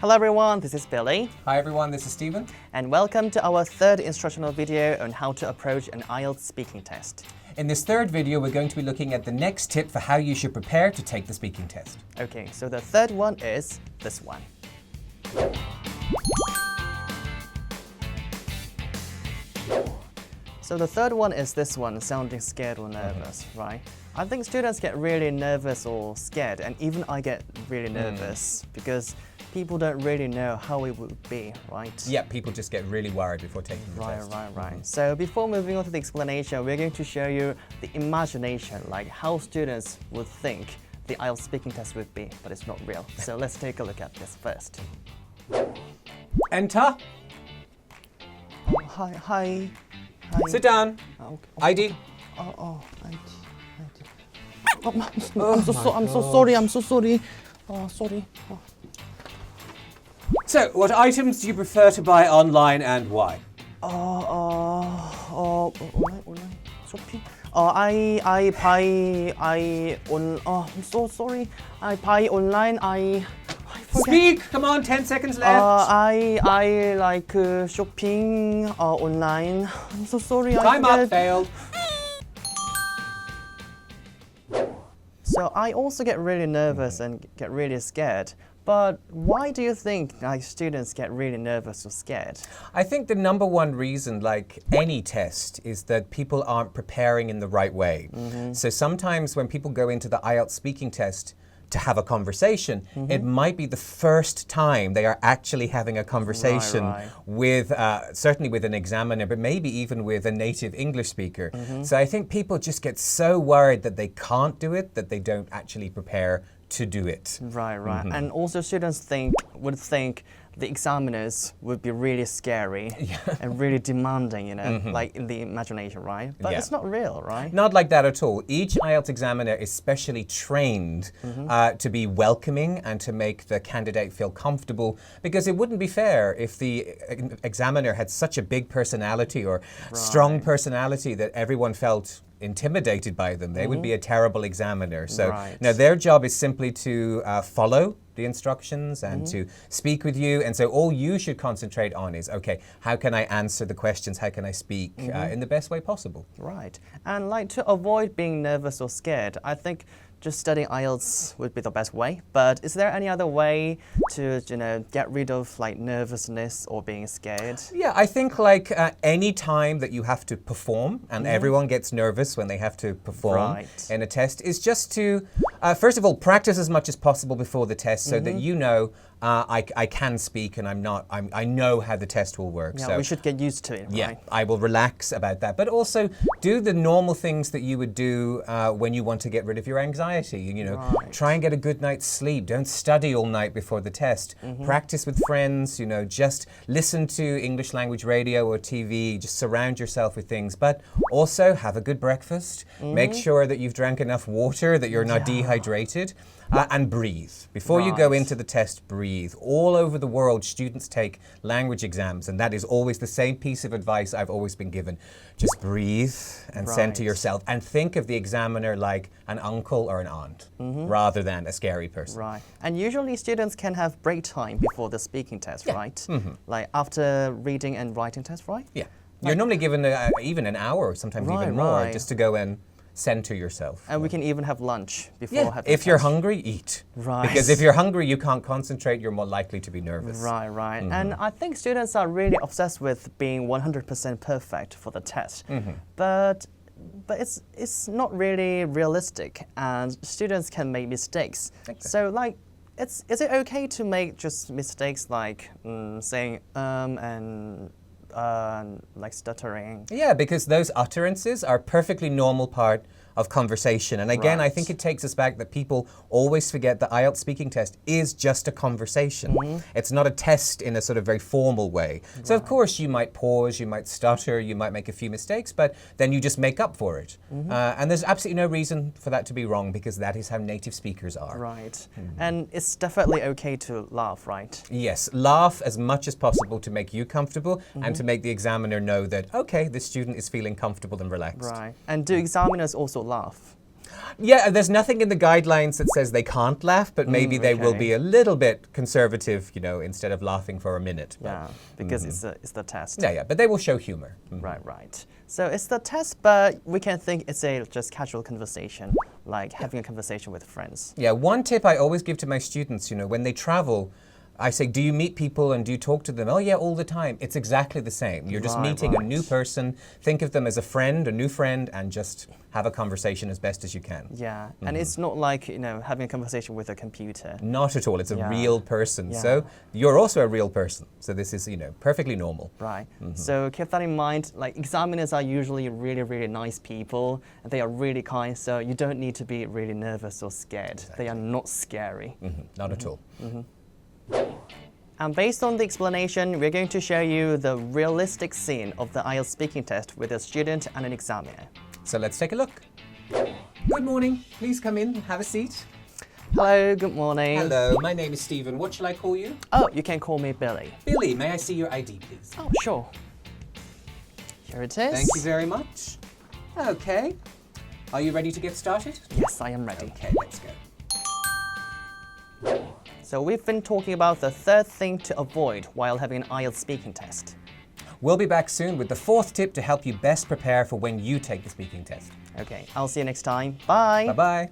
Hello everyone, this is Billy. Hi everyone, this is Stephen. And welcome to our third instructional video on how to approach an IELTS speaking test. In this third video, we're going to be looking at the next tip for how you should prepare to take the speaking test. Okay, so the third one is this one. So the third one is this one, sounding scared or nervous, right? I think students get really nervous or scared, and even I get really nervous because people don't really know how it would be, right? Yeah, people just get really worried before taking the test. Right. So before moving on to the explanation, we're going to show you the imagination, like how students would think the IELTS speaking test would be, but it's not real. So let's take a look at this first. Enter. Oh, hi. Sit down. Okay. ID. ID. Oh, I'm so sorry. Oh, sorry. Oh. So, what items do you prefer to buy online and why? Online shopping. I'm so sorry. I buy online. I forget. Speak! Come on, 10 seconds left. I like shopping online. I'm so sorry. Time up, failed. So I also get really nervous and get really scared. But why do you think students get really nervous or scared? I think the number one reason, like any test, is that people aren't preparing in the right way. So sometimes when people go into the IELTS speaking test to have a conversation, it might be the first time they are actually having a conversation with, certainly with an examiner, but maybe even with a native English speaker. So I think people just get so worried that they can't do it, that they don't actually prepare to do it. Right. And also students would think the examiners would be really scary and really demanding, like in the imagination, right? But it's not real, right? Not like that at all. Each IELTS examiner is specially trained to be welcoming and to make the candidate feel comfortable, because it wouldn't be fair if the examiner had such a big personality or strong personality that everyone felt intimidated by them. They would be a terrible examiner. So now their job is simply to follow the instructions and to speak with you. And so all you should concentrate on is, okay, how can I answer the questions? How can I speak in the best way possible? Right. And like to avoid being nervous or scared, I think just studying IELTS would be the best way. But is there any other way to, get rid of like nervousness or being scared? Yeah, I think like any time that you have to perform, and everyone gets nervous when they have to perform in a test, is just to, first of all, practice as much as possible before the test so that you know I can speak and I know how the test will work. Yeah, so we should get used to it, right? Yeah, I will relax about that. But also do the normal things that you would do when you want to get rid of your anxiety. Try and get a good night's sleep. Don't study all night before the test. Practice with friends, just listen to English language radio or TV. Just surround yourself with things. But also have a good breakfast. Make sure that you've drank enough water, that you're not dehydrated. And breathe. Before you go into the test, breathe. All over the world, students take language exams, and that is always the same piece of advice I've always been given. Just breathe and center yourself, and think of the examiner like an uncle or an aunt, rather than a scary person. Right. And usually students can have break time before the speaking test, right? Like after reading and writing test, right? Yeah. You're normally given even an hour, or sometimes even more, just to go and center yourself. And we can even have lunch before having if you're hungry, eat. Right. Because if you're hungry, you can't concentrate, you're more likely to be nervous. Right. And I think students are really obsessed with being 100% perfect for the test. But it's not really realistic, and students can make mistakes. So like, is it okay to make just mistakes like saying and like stuttering? Yeah, because those utterances are a perfectly normal part of conversation. And again, I think it takes us back that people always forget the IELTS speaking test is just a conversation. It's not a test in a sort of very formal way. So of course you might pause, you might stutter, you might make a few mistakes, but then you just make up for it. And there's absolutely no reason for that to be wrong, because that is how native speakers are. Right. And it's definitely okay to laugh, right? Yes, laugh as much as possible to make you comfortable and to make the examiner know that, okay, the student is feeling comfortable and relaxed. Right. And do examiners also laugh? Yeah, there's nothing in the guidelines that says they can't laugh, but maybe they will okay. be a little bit conservative, instead of laughing for a minute. But, Yeah, because it's the test. yeah, but they will show humor. Right. So it's the test, but we can think it's a just casual conversation, like having a conversation with friends. Yeah, one tip I always give to my students, when they travel, I say, do you meet people and do you talk to them? Oh yeah, all the time. It's exactly the same. You're just meeting a new person. Think of them as a new friend, and just have a conversation as best as you can. Yeah, and it's not like, having a conversation with a computer. Not at all. It's a real person. Yeah. So you're also a real person. So this is, perfectly normal. Right. So keep that in mind. Like, examiners are usually really, really nice people, and they are really kind. So you don't need to be really nervous or scared. They are not scary. Not at all. And based on the explanation, we're going to show you the realistic scene of the IELTS speaking test with a student and an examiner. So let's take a look. Good morning. Please come in, have a seat. Hello, good morning. Hello, my name is Stephen. What shall I call you? Oh, you can call me Billy. Billy, may I see your ID, please? Oh, sure. Here it is. Thank you very much. Okay. Are you ready to get started? Yes, I am ready. Okay, let's go. So we've been talking about the third thing to avoid while having an IELTS speaking test. We'll be back soon with the fourth tip to help you best prepare for when you take the speaking test. Okay, I'll see you next time. Bye. Bye-bye.